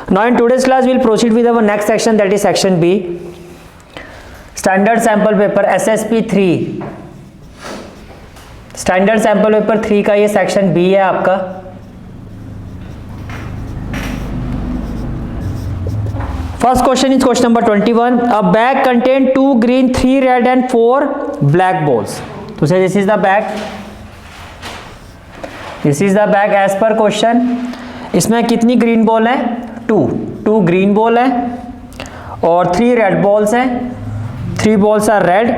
Now in today's class we'll proceed with our next section, that is section B, standard sample paper SSP 3. Standard sample paper 3 का ये section B है आपका। First question is question number 21। A bag contain 2 green 3 red and 4 black balls. तो से this is the bag, this is the bag as per question. इसमें कितनी green ball है? 2 green ball है और 3 रेड बॉल्स हैं। 3 balls are red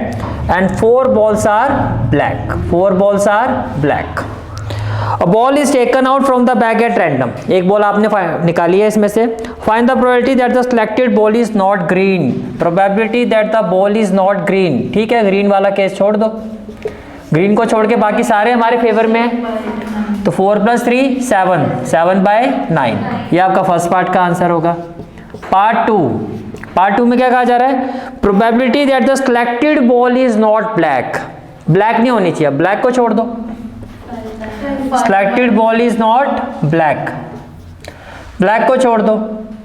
and 4 balls are black. 4 balls are black. A ball is taken out from the bag at random. एक ball आपने निकाली है इसमें से। Find the probability that the selected ball is not green. Probability that the ball is not green. ठीक है, green वाला case छोड़ दो, ग्रीन को छोड़ के बाकी सारे हमारे फेवर में है। तो 4 + 3 7, 7/9। ये आपका फर्स्ट पार्ट का आंसर होगा। पार्ट टू में क्या कहा जा रहा है? Probability that the selected ball is not black. Black नहीं होनी चाहिए, ब्लैक को छोड़ दो। Selected ball is not black, black को छोड़ दो।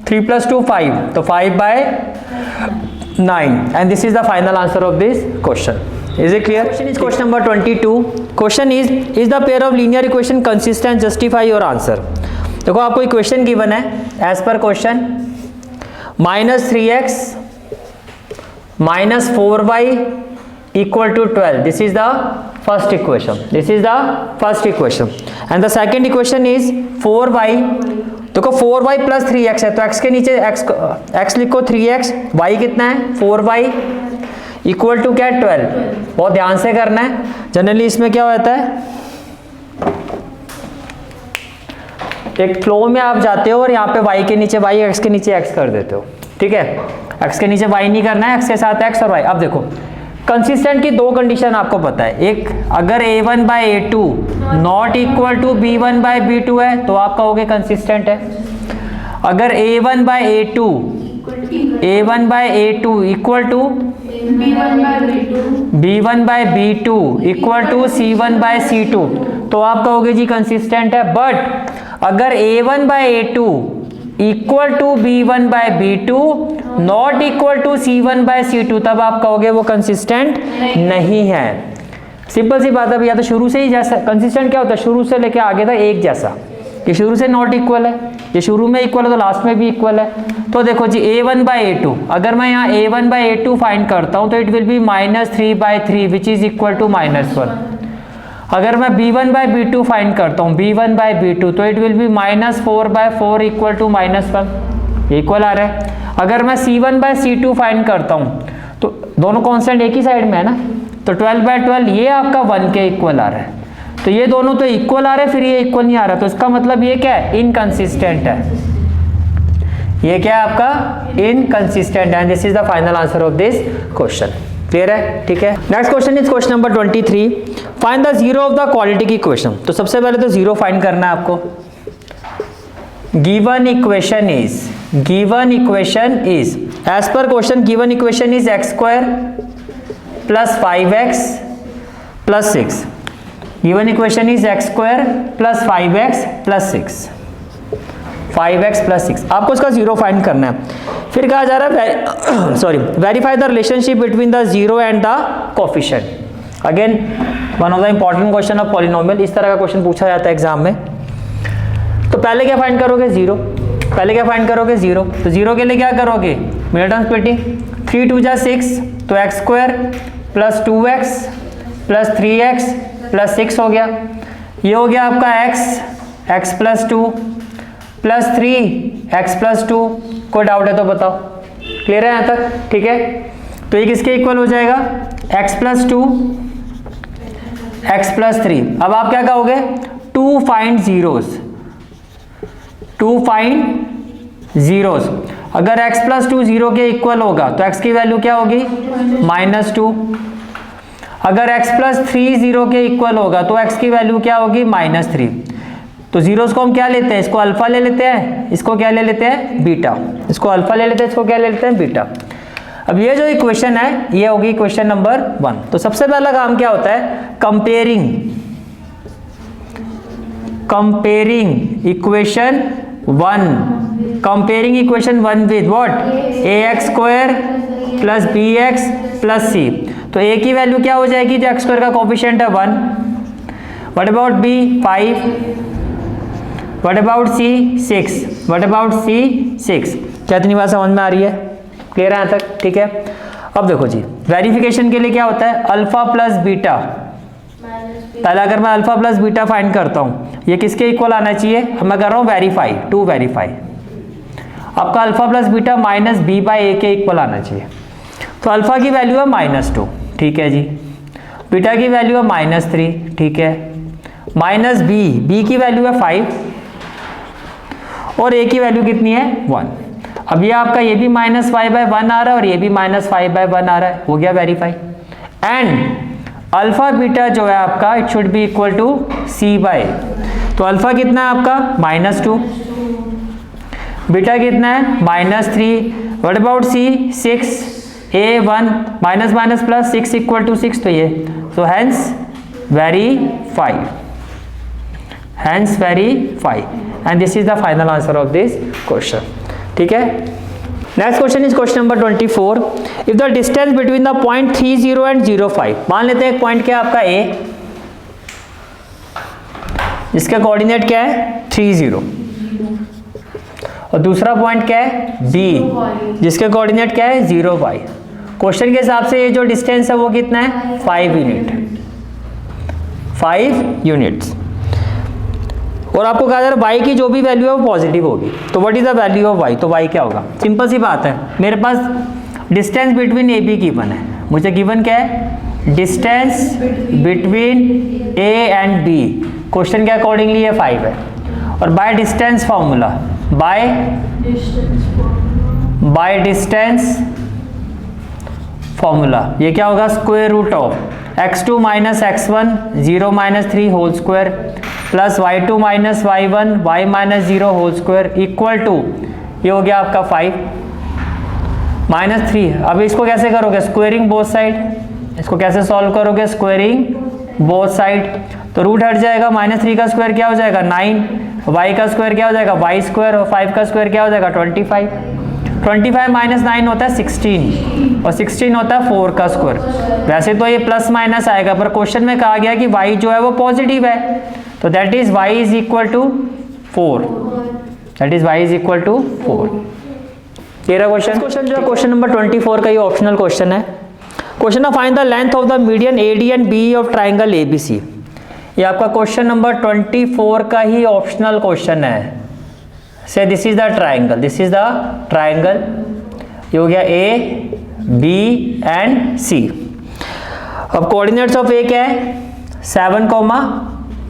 3 + 2 5, तो 5/9 and this is the final answer of this question. Is it clear? Question is question number 22। Question is the pair of linear equation consistent? Justify your answer. देखो आपको equation given है as per question, -3x -4y equal to 12. This is the first equation. This is the first equation. And the second equation is 4y. देखो 4y + 3x है, तो x के नीचे x लिखो 3x, y कितना है 4y equal to क्या है 12। बहुत ध्यान से करना है। जनरली इसमें क्या होता है, एक फ्लो में आप जाते हो और यहाँ पे y के नीचे y, x के नीचे x कर देते हो। ठीक है, x के नीचे y नहीं करना है, x के साथ x और y। अब देखो कंसिस्टेंट की 2 कंडीशन आपको पता है। एक, अगर a1/a2 not equal to b1/b2 है तो आप कहोगे कंसिस्टेंट है। अगर a1/a2 equal to b1/b2 equal to c1/c2 तो आप कहोगे जी कंसिस्टेंट है। बट अगर a1/a2 equal to b1/b2 not equal to c1/c2 तब आप कहोगे वो कंसिस्टेंट नहीं है। सिंपल सी बात है। या तो शुरू से ही जैसा कंसिस्टेंट क्या होता है, शुरू से लेके आगे तक एक जैसा। ये शुरू से नॉट इक्वल है, ये शुरू में इक्वल है तो लास्ट में भी इक्वल है। तो देखो जी a1/a2, अगर मैं यहाँ a1/a2 फाइंड करता हूँ तो it will be -3/3 which is equal to -1। अगर मैं b1/b2 फाइंड करता हूँ b1/b2 तो it will be -4/4 equal to -1, equal आ रहा है। अगर मैं c1/c2 फाइंड करता हूँ तो दोनों कांस्टेंट एक ही साइड में है ना, तो 12/12 ये आपका 1 के इक्वल आ रहा है। तो ये दोनों तो इक्वल आ रहे हैं, फिर ये इक्वल नहीं आ रहा, तो इसका मतलब ये क्या है, इनकंसिस्टेंट है। ये क्या है आपका, इनकंसिस्टेंट है। This is the final answer of this question. Clear है? ठीक है। Next question is question number 23। Find the zero of the quality की इक्वेशन। तो सबसे पहले तो जीरो फाइंड करना है आपको। Given equation is as per question, given equation is x² + 5x + 6। Given equation is x² + 5x + 6, 5x + 6। आपको इसका जीरो फाइंड करना है। फिर कहा जा रहा है sorry, verify the relationship between the zero and the coefficient. Again one of the important question of polynomial. इस तरह का क्वेश्चन पूछा जाता है एग्जाम में। तो पहले क्या फाइंड करोगे, जीरो। पहले क्या फाइंड करोगे, जीरो। तो जीरो के लिए क्या करोगे, मिडल स्प्लिटिंग। 3 × 2 = 6, तो x² + 2x + 3x + 6 हो गया। ये हो गया आपका x + 2 + 3x + 2। कोई डाउट है तो बताओ। क्लियर है यहाँ तक? ठीक है। तो ये किसके इक्वल हो जाएगा, x + 2 x + 3। अब आप क्या कहोगे, टू फाइंड जीरोस। अगर x + 2 0 के इक्वल होगा तो x की वैल्यू क्या होगी, -2। अगर x + 3 0 के इक्वल होगा तो x की वैल्यू क्या होगी, -3। तो जीरोस को हम क्या लेते हैं, इसको अल्फा ले लेते हैं, इसको क्या ले लेते हैं, बीटा। इसको अल्फा ले लेते हैं, इसको क्या ले लेते हैं, बीटा। अब ये जो इक्वेशन है ये होगी इक्वेशन नंबर 1। तो सबसे पहला काम क्या होता है, comparing equation 1 comparing equation 1 with what, ax square plus bx plus c। तो a की वैल्यू क्या हो जाएगी, जो x स्क्वायर का कोफिशिएंट है 1। What about b 5, what about c 6, what about c 6। क्या इतनी बात समझ में आ रही है, क्लियर है यहाँ तक, ठीक है। अब देखो जी, वेरिफिकेशन के लिए क्या होता है, अल्फा प्लस बीटा। पहले अगर मैं अल्फा प्लस बीटा फाइंड करता हूँ, ये किसके इक्वल आना चाहिए, मैं कर रहा हूँ वेरीफाई, टू वेरीफाई। आपका alpha plus beta minus B by A के इक्वल आना चाहिए। तो अल्फा की वैल्यू है -2, ठीक है जी। बीटा की वैल्यू है -3, ठीक है। माइनस बी की वैल्यू है 5 और ए की वैल्यू कितनी है 1। अब ये आपका ये भी -5/1 आ रहा है और ये भी -5/1 आ रहा है, हो गया वेरीफाई। एंड अल्फा बीटा जो है आपका, it should be equal to c by. तो अल्फा कितना है आपका -2, बीटा कितना है -3, what about c 6, a 1, minus minus plus 6 equal to 6, तो ये, तो hence verify, hence verify, and this is the final answer of this question, ठीक है। Next question is question number 24। If the distance between the point 30 and 05, मान लेते हैं एक point क्या है आपका A, जिसका कोऑर्डिनेट क्या है 30, और दूसरा पॉइंट क्या है B, जिसके कोऑर्डिनेट क्या है 05। क्वेश्चन के हिसाब से ये जो डिस्टेंस है वो कितना है 5 यूनिट, 5 यूनिट्स। और आपको कहा जा रहा है y की जो भी वैल्यू है वो पॉजिटिव होगी। तो what is the value of y, तो y क्या होगा, सिंपल सी बात है, मेरे पास distance between A B given है, मुझे गिवन क्या है, distance between a and b, question के अकॉर्डिंगली ये 5 है। और by distance formula, by distance formula, ये क्या होगा, square root of x2 minus x1 0 minus 3 whole square plus y2 minus y1 y minus 0 whole square equal to, ये हो गया आपका 5 -3। अब इसको कैसे करोगे, स्क्वायरिंग बोथ साइड, इसको कैसे सॉल्व करोगे, स्क्वायरिंग बोथ साइड। तो रूट हट जाएगा, -3 का स्क्वायर क्या हो जाएगा 9, y का स्क्वायर क्या हो जाएगा y स्क्वायर, और 5 का स्क्वायर क्या हो जाएगा 25। 25 माइनस 9 होता है 16, और 16 होता है 4 का स्क्वायर। वैसे तो ये प्लस माइनस आएगा, पर क्वेश्चन में कहा गया कि y जो है वो पॉजिटिव है, तो that is y is equal to 4, that is y is equal to 4। तेरा क्वेश्चन जो है क्वेश्चन नंबर 24 का ये ऑप्शनल क्वेश्चन है। क्वेश्चन है find the length of the median AD and BE of triangle ABC। ये आपका क्वेश्चन नंबर 24 का ही ऑप्शनल क्वेश्चन है। से this is the triangle, this is the triangle, ये हो गया A B एंड C। अब कोऑर्डिनेट्स ऑफ A क्या है 7,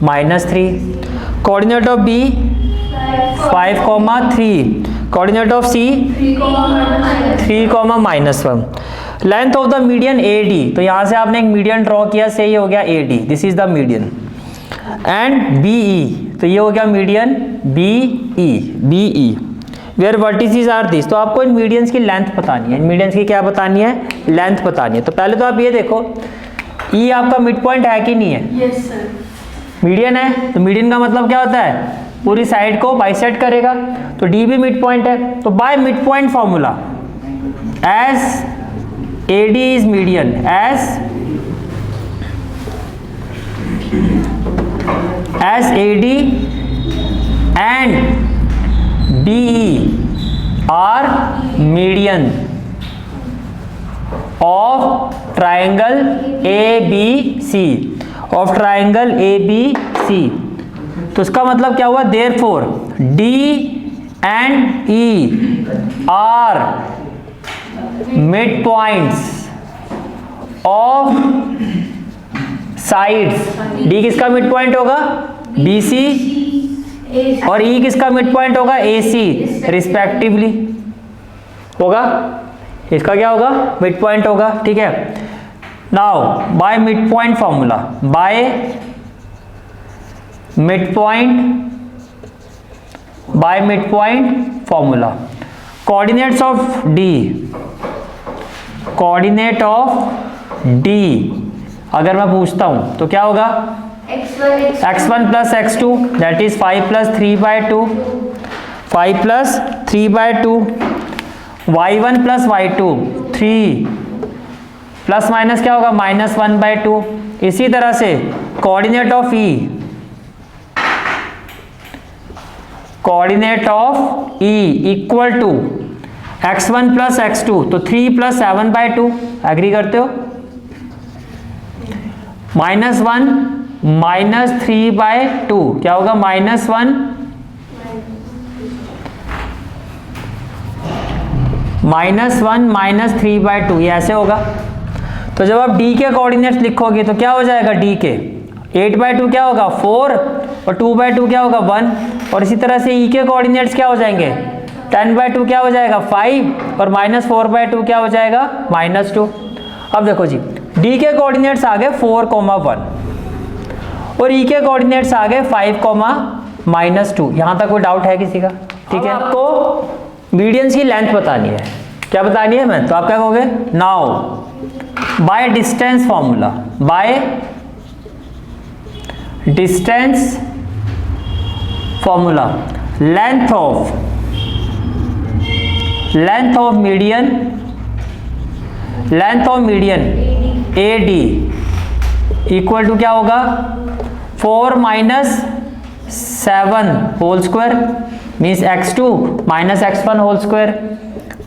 -3, coordinate of B 5, 3, coordinate of C 3, -1। Length of the median AD, तो यहां से आपने एक मीडियन ड्रॉ किया, से ये हो गया AD, this is the median. And BE, तो ये हो गया median BE where vertices are this. तो आपको इन मीडियंस की लेंथ बतानी है, इन मीडियंस की क्या बतानी है, लेंथ बतानी है। तो पहले तो आप ये देखो, E आपका मिड पॉइंट है कि नहीं है, यस सर, मीडियन है, तो मीडियन का मतलब क्या होता है, पूरी साइड को बाइसेक्ट करेगा। तो D भी मिड पॉइंट है, तो बाय mid point formula as AD is median, as AD and BE are median of triangle ABC, of triangle ABC। तो इसका मतलब क्या हुआ, therefore D and E are midpoints of sides। D किसका मिड पॉइंट होगा BC, और E किसका mid point होगा AC रिस्पेक्टिवली, होगा, इसका क्या होगा मिड पॉइंट होगा, ठीक है। Now bye mid point formula, bye mid point formula, coordinates of D, coordinate of D अगर मैं पूछता हूं तो क्या होगा, x1 plus x2 that is 5 + 3/2, 5 plus 3/2, y1 plus y2 3 plus minus क्या होगा -1/2। इसी तरह से coordinate of E, coordinate of E equal to x1 plus x2, तो 3 प्लस 7/2, एग्री करते हो? -1 -3/2 क्या होगा -1 -3/2, ये ऐसे होगा। तो जब आप d के कोऑर्डिनेट्स लिखोगे तो क्या हो जाएगा, d के 8/2 क्या होगा 4 और 2/2 क्या होगा 1, और इसी तरह से e के कोऑर्डिनेट्स क्या हो जाएंगे 10/2 क्या हो जाएगा 5 और -4/2 क्या हो जाएगा -2। अब देखो जी, d के कोऑर्डिनेट्स आ गए 4,1 और e के कोऑर्डिनेट्स आ गए 5,-2। यहां तक कोई डाउट है किसी का? ठीक है, आपको मीडियंस की लेंथ बतानी है। क्या बतानी है मैं? तो आप क्या कहोगे, now by distance formula, by distance formula length of median AD equal to क्या होगा 4 - 7 whole square means x2 - x1 whole square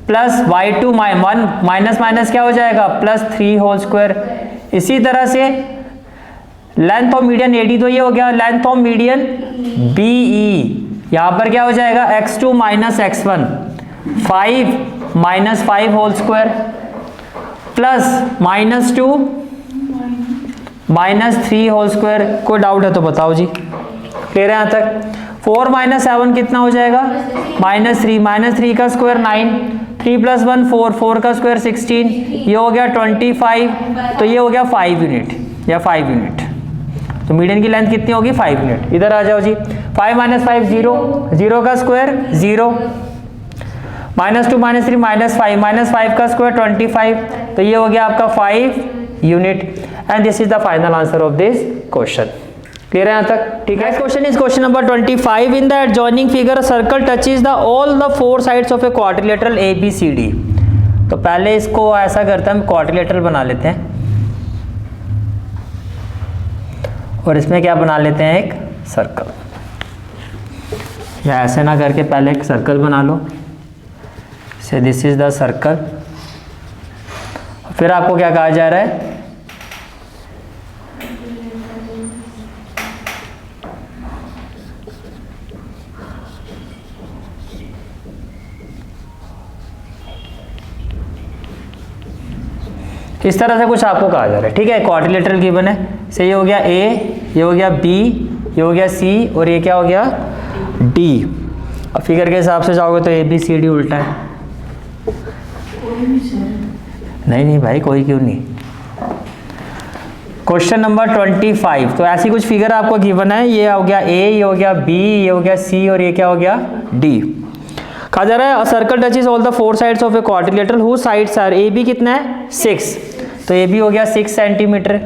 plus y2 minus क्या हो जाएगा +3 होल स्क्वायर। इसी तरह से लेंथ ऑफ मीडियन AD तो ये हो गया, लेंथ ऑफ मीडियन BE यहां पर क्या हो जाएगा x2 - x1 5 - 5 whole square plus -2 -3 whole square. कोई डाउट है तो बताओ जी, क्लियर है यहाँ तक? 4 - 7 कितना हो जाएगा -3 का स्क्वायर 9, 3 + 1 4, 4 का स्क्वायर 16, ये हो गया 25, तो ये हो गया 5 यूनिट या 5 यूनिट। तो मीडियन की लेंथ कितनी होगी 5 यूनिट। इधर आ जाओ जी, 5 - 5 0, 0 का स्क्वायर 0, -2 -3 -5, -5 का स्क्वायर 25, तो ये हो गया आपका 5 unit. And this is the final answer of this question. Clear है यहाँ तक? ठीक है, question is question number 25। In the adjoining figure circle touches the all the 4 sides of a quadrilateral ABCD। तो पहले इसको ऐसा करते हैं, हम क्वाड्रिलेटरल बना लेते हैं और इसमें क्या बना लेते हैं एक सर्कल, या ऐसे ना करके पहले एक सर्कल बना लो। से दिस इज द सर्कल। फिर आपको क्या कहा जा रहा है, इस तरह से कुछ आपको कहा जा रहा है। ठीक है, क्वाड्रिलेटरल गिवन है, से ये हो गया A, ये हो गया B, ये हो गया C और ये क्या हो गया D। अब फिगर के हिसाब से जाओगे तो ABCD उल्टा है। नहीं भाई, कोई क्यों नहीं। क्वेश्चन नंबर 25, तो ऐसी कुछ फिगर आपको गिवन है, ये हो गया A, ये हो गया B, ये हो गया C और ये क्या हो गया D। कहा जा रहा है circle touches all the 4 sides of a quadrilateral whose sides are AB कितना है 6, तो AB हो गया 6 सेंटीमीटर।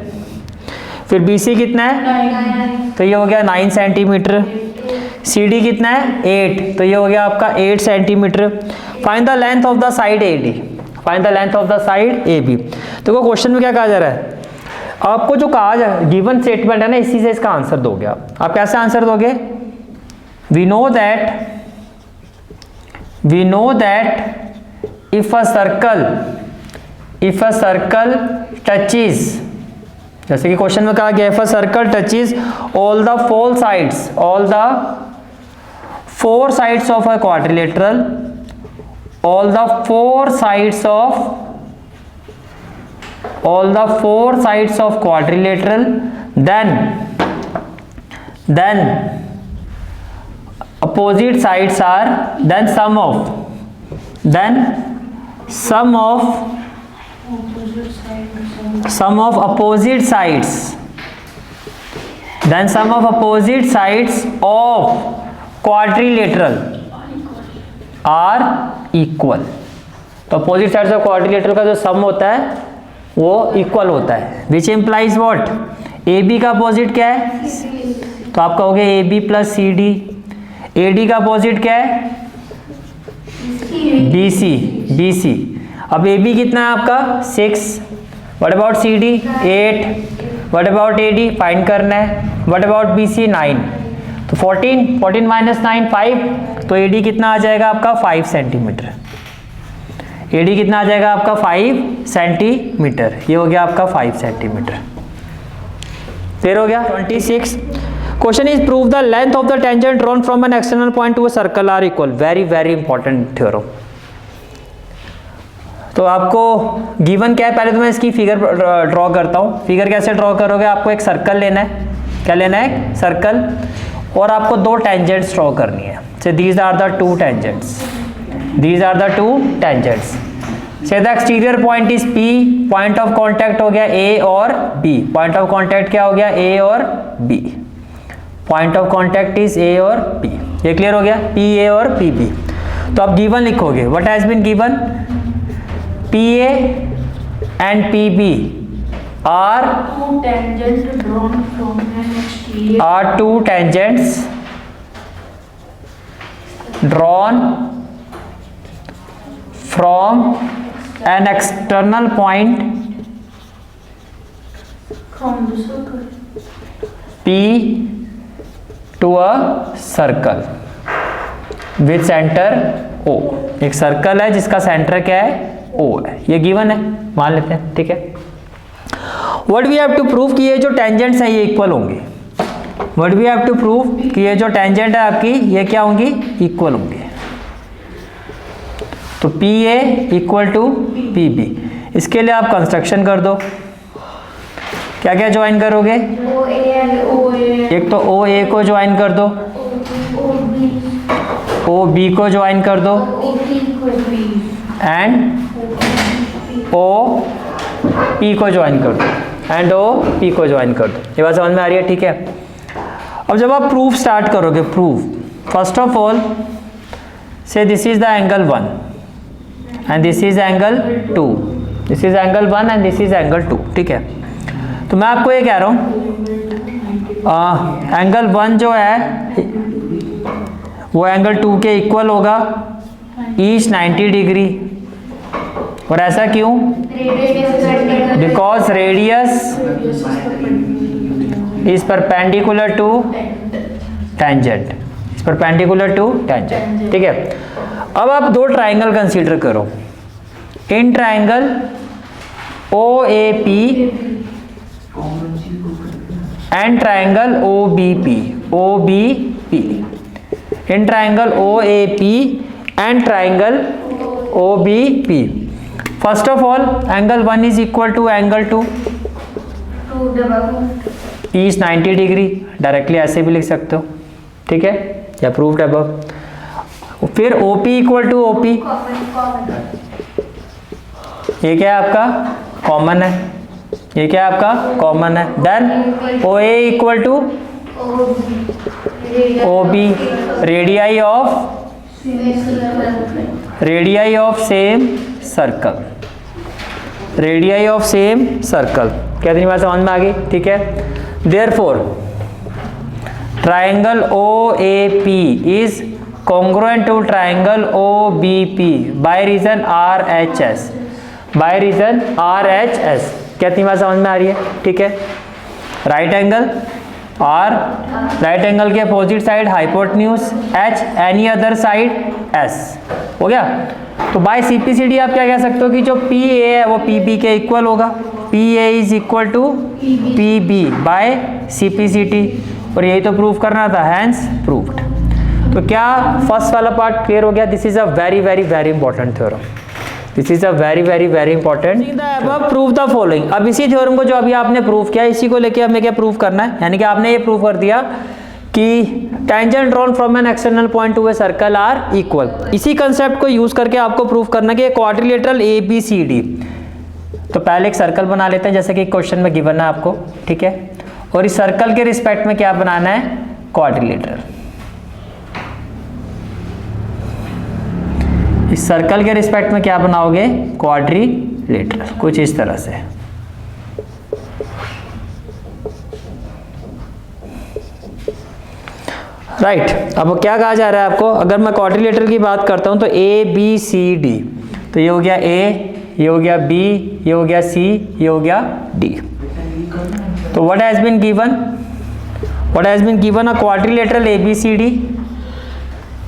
फिर BC कितना है, तो ये हो गया 9 सेंटीमीटर। CD कितना है 8, तो ये हो गया आपका 8 centimetre. Find the length of the side AD, find the length of the side AB। देखो क्वेश्चन में क्या कहा जा रहा है, आपको जो कहा जा गिवन स्टेटमेंट है ना, इसी से इसका आंसर दोगे आप कैसे आंसर दोगे, we know that if a circle touches, जैसे कि क्वेश्चन में कहा गया if a circle touches all the 4 sides of a quadrilateral, all the 4 sides of quadrilateral, then opposite sides are, then sum of opposite sides of quadrilateral are equal। तो opposite sides of quadrilateral का जो सम होता है वो equal होता है, which implies what, AB का opposite क्या है, तो आप कहोगे AB प्लस CD। AD का अपोजिट क्या है BC। अब AB कितना है आपका 6, what about CD 8, what about AD find करना है, व्हाट अबाउट BC 9, तो 14 माइनस 9 5, तो AD कितना आ जाएगा आपका 5 सेंटीमीटर। AD कितना आ जाएगा आपका 5 सेंटीमीटर, ये हो गया आपका 5 सेंटीमीटर। क्लियर हो गया। 26 question is prove the length of the tangent drawn from an external point to a circle are equal. Very very important theorem. तो आपको गिवन क्या है, पहले तो मैं इसकी फिगर ड्रॉ करता हूँ। फिगर कैसे ड्रॉ करोगे, आपको एक सर्कल लेना है, क्या लेना है, सर्कल, और आपको दो टेंजेंट्स ड्रॉ करनी है। So these are the two tangents, these are the two tangents. Say the exterior point is P, point of contact हो गया A और B। पॉइंट ऑफ कॉन्टैक्ट क्या हो गया, A और B। Point of contact is A और B। ये क्लियर हो गया, PA और PB। तो आप गिवन लिखोगे, what has been given, PA and PB are two tangents drawn from an exterior. Are two tangents drawn from an external point From the circle. P to a circle with center O। एक circle है जिसका centre क्या है, O है। ये given है, मान लेते हैं, ठीक है। What we have to prove कि ये जो टेंजेंट्स हैं ये इक्वल होंगे। What we have to prove कि ये जो टेंजेंट है आपकी ये क्या होंगी, इक्वल होंगे। तो PA इक्वल टू PB। इसके लिए आप कंस्ट्रक्शन कर दो, क्या क्या ज्वाइन करोगे, OA and OA. एक तो OA को ज्वाइन कर दो, OB. OB को ज्वाइन कर दो, OP को B. एंड OP को ज्वाइन कर दो, एंड OP को ज्वाइन कर दो। ये बात समझ में आ रही है, ठीक है। अब जब आप प्रूफ स्टार्ट करोगे, प्रूफ फर्स्ट ऑफ ऑल से this is the angle 1 and this is angle 2, this is angle 1 and this is angle 2, ठीक है। तो मैं आपको ये कह रहा हूँ एंगल 1 जो है वो एंगल 2 के इक्वल होगा, ईच 90 डिग्री। और ऐसा क्यों, because radius is perpendicular to tangent, is perpendicular to tangent, ठीक है। अब आप दो ट्राइंगल कंसीडर करो, in triangle OAP and triangle OBP, in triangle OAP and triangle OBP। First of all angle 1 is equal to angle 2, each 90 degree, directly ऐसे भी लिख सकते हो, ठीक है, या प्रूव्ड अबव। फिर OP इक्वल टू OP, ये क्या है आपका कॉमन है, ये क्या है आपका कॉमन है। Then OA equal to OB, radii of same circle, radii of same circle. क्या इतनी बात समझ में आ गई, ठीक है। Therefore triangle OAP is congruent to triangle OBP by region RHS, by region RHS। क्या इतनी बात समझ में आ रही है, ठीक है। Right angle R, right angle के opposite side hypotenuse H, any other side S, हो गया। तो बाय CPCD आप क्या कह सकते हो कि जो PA है वो PB के इक्वल होगा, PA is equal to PB by CPCD, और यही तो प्रूव करना था, हैंस प्रूव्ड। तो क्या फर्स्ट वाला पार्ट क्लियर हो गया। This is a very very very important theorem, this is a very very very important. Prove the following. अब इसी थ्योरम को जो अभी आपने प्रूव किया, इसी को लेके हमें क्या प्रूव करना है, यानी कि आपने ये प्रूव कर दिया कि tangent drawn from an external point to a circle are equal. इसी कंसेप्ट को यूज करके आपको प्रूव करना कि क्वाड्रिलेटरल ABCD। तो पहले एक सर्कल बना लेते हैं जैसे कि क्वेश्चन में गिवन है आपको, ठीक है। और इस सर्कल के रिस्पेक्ट में क्या बनाना है, क्वाड्रिलेटरल। इस सर्कल के रिस्पेक्ट में क्या बनाओगे, क्वाड्रिलेटरल, कुछ इस तरह से। राइट। अब क्या कहा जा रहा है आपको, अगर मैं क्वाड्रिलेटरल की बात करता हूँ तो ए बी सी डी, तो ये हो गया ए, ये हो गया बी, ये हो गया सी, ये हो गया डी। तो what has been given, what has been given a quadrilateral A B C D,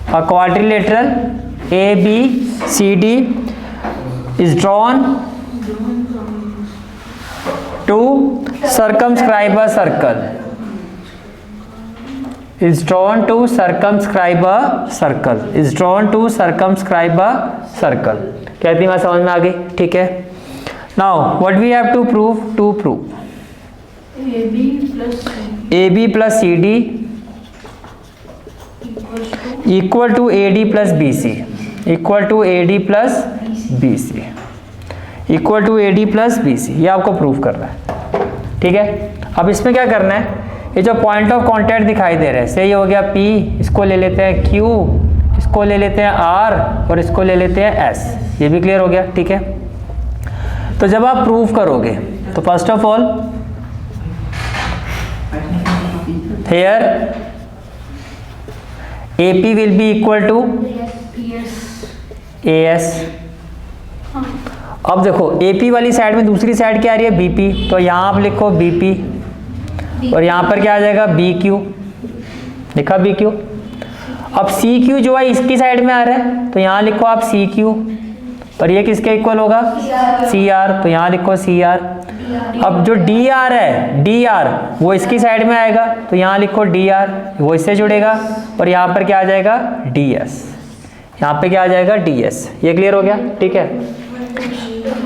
a quadrilateral A B C D is drawn to circumscribe a circle, is drawn to circumscribe a circle, is drawn to circumscribe a circle। कहती बात समझ में आ गई, ठीक है। Now what we have to prove, to prove AB plus CD equal to AD plus BC, equal to AD plus BC, equal to AD plus BC, ये आपको प्रूव करना है, ठीक है। अब इसमें क्या करना है, ये जो पॉइंट ऑफ कांटेक्ट दिखाई दे रहे हैं, से ये हो गया P, इसको ले लेते हैं Q, इसको ले लेते हैं R और इसको ले लेते हैं S, ये भी क्लियर हो गया, ठीक है। तो जब आप प्रूव करोगे तो first of all here AP will be equal to AS। अब देखो AP वाली साइड में दूसरी साइड क्या आ रही है BP, तो यहाँ आप लिखो BP और यहाँ पर क्या आ जाएगा BQ, लिखा BQ। अब CQ जो है इसकी साइड में आ रहा है, तो यहाँ लिखो आप CQ और ये किसके इक्वल होगा CR, तो यहाँ लिखो CR। अब जो DR है DR वो इसकी साइड में आएगा, तो यहाँ लिखो DR, वो इससे जुड़ेगा और यहाँ पर क्या आ जाएगा DS, यहाँ पे क्या आ जाएगा DS। ये क्लियर हो गया, ठीक है।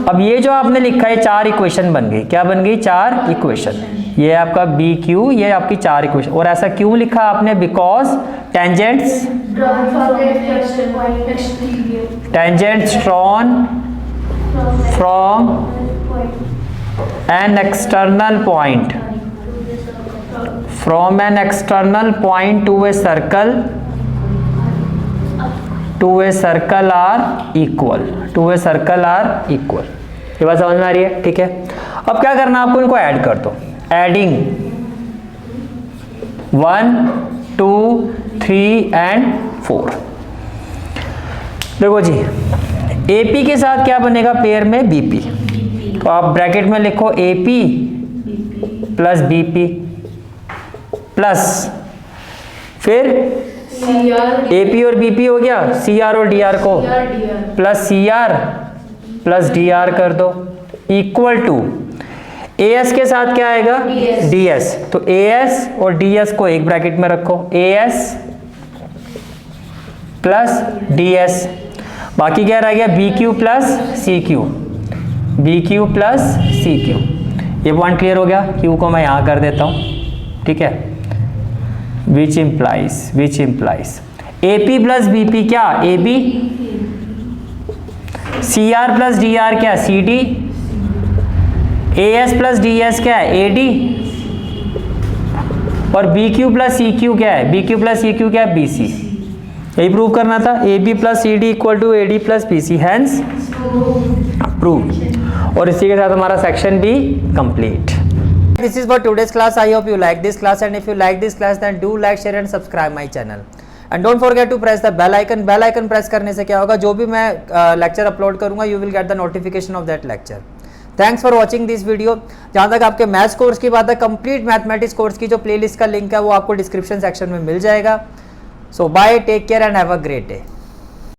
अब ये जो आपने लिखा है 4 इक्वेशन बन गई, क्या बन गई 4 इक्वेशन, ये आपका BQ, ये आपकी 4 इक्वेशन। और ऐसा क्यों लिखा आपने, because tangents drawn from an external point, from an external point to a circle, to a circle are equal, to a circle are equal। ये बात समझ में आ रही है, ठीक है। अब क्या करना आपको, इनको ऐड कर दो, एडिंग 1 2 3 एंड 4। देखो जी AP के साथ क्या बनेगा पेयर में BP, तो आप ब्रैकेट में लिखो AP प्लस BP प्लस फिर AP और BP हो गया, CR और DR को प्लस CR प्लस DR कर दो, इक्वल टू AS के साथ क्या आएगा DS, तो AS और DS को एक ब्रैकेट में रखो, AS प्लस DS, बाकी क्या रह गया BQ plus CQ, BQ plus CQ। ये पॉइंट क्लियर हो गया, Q को मैं यहाँ कर देता हूँ, ठीक है। which implies AP plus BP क्या AB, CR प्लस DR क्या CD, AS प्लस DS क्या है AD और BQ प्लस CQ क्या है, BQ प्लस CQ क्या है BC। यही प्रूव करना था, AB plus CD equal to AD plus BC, hence prove. और इसी के साथ हमारा सेक्शन भी complete. This is for today's class. I hope you like this class, and if you like this class then do like, share and subscribe my channel. And don't forget to press the bell icon. Bell icon press करने से क्या होगा, जो भी मैं lecture upload करूंगा you will get the notification of that lecture. Thanks for watching this video. जहाँ तक आपके मैथ्स कोर्स की बात है, कंप्लीट मैथमेटिक्स कोर्स की जो प्लेलिस्ट का लिंक है वो आपको डिस्क्रिप्शन सेक्शन में मिल जाएगा। So bye, take care and have a great day.